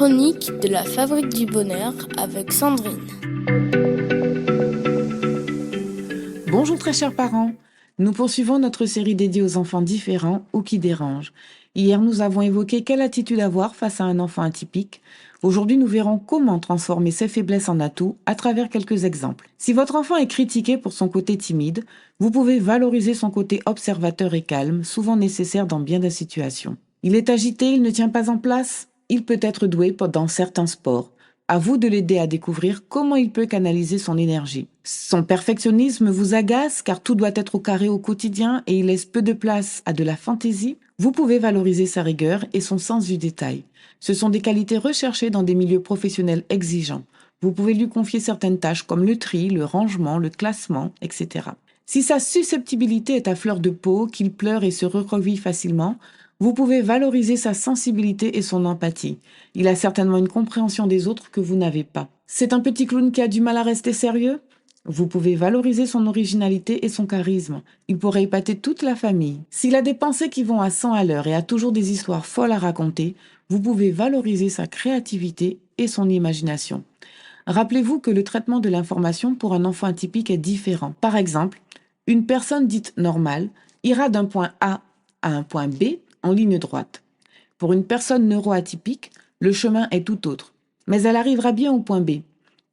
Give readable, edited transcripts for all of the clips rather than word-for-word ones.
chroniques de la Fabrique du Bonheur avec Sandrine. Bonjour très chers parents, nous poursuivons notre série dédiée aux enfants différents ou qui dérangent. Hier, nous avons évoqué quelle attitude avoir face à un enfant atypique. Aujourd'hui, nous verrons comment transformer ses faiblesses en atouts à travers quelques exemples. Si votre enfant est critiqué pour son côté timide, vous pouvez valoriser son côté observateur et calme, souvent nécessaire dans bien des situations. Il est agité, il ne tient pas en place, il peut être doué dans certains sports. À vous de l'aider à découvrir comment il peut canaliser son énergie. Son perfectionnisme vous agace car tout doit être au carré au quotidien et il laisse peu de place à de la fantaisie. Vous pouvez valoriser sa rigueur et son sens du détail. Ce sont des qualités recherchées dans des milieux professionnels exigeants. Vous pouvez lui confier certaines tâches comme le tri, le rangement, le classement, etc. Si sa susceptibilité est à fleur de peau, qu'il pleure et se recroqueville facilement, vous pouvez valoriser sa sensibilité et son empathie. Il a certainement une compréhension des autres que vous n'avez pas. C'est un petit clown qui a du mal à rester sérieux? Vous pouvez valoriser son originalité et son charisme. Il pourrait épater toute la famille. S'il a des pensées qui vont à 100 à l'heure et a toujours des histoires folles à raconter, vous pouvez valoriser sa créativité et son imagination. Rappelez-vous que le traitement de l'information pour un enfant atypique est différent. Par exemple, une personne dite normale ira d'un point A à un point B en ligne droite. Pour une personne neuroatypique, le chemin est tout autre, mais elle arrivera bien au point B,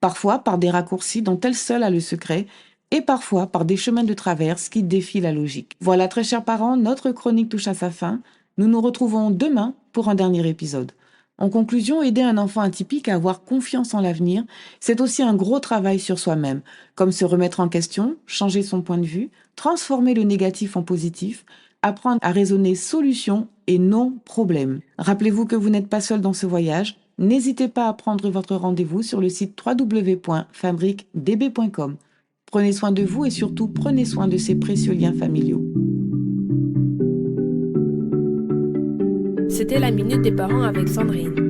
parfois par des raccourcis dont elle seule a le secret, et parfois par des chemins de traverse qui défient la logique. Voilà, très chers parents, notre chronique touche à sa fin. Nous nous retrouvons demain pour un dernier épisode. En conclusion, aider un enfant atypique à avoir confiance en l'avenir, c'est aussi un gros travail sur soi-même, comme se remettre en question, changer son point de vue, transformer le négatif en positif, apprendre à raisonner solution et non problème. Rappelez-vous que vous n'êtes pas seul dans ce voyage. N'hésitez pas à prendre votre rendez-vous sur le site www.fabriquedb.com. Prenez soin de vous et surtout prenez soin de ces précieux liens familiaux. C'était la Minute des Parents avec Sandrine.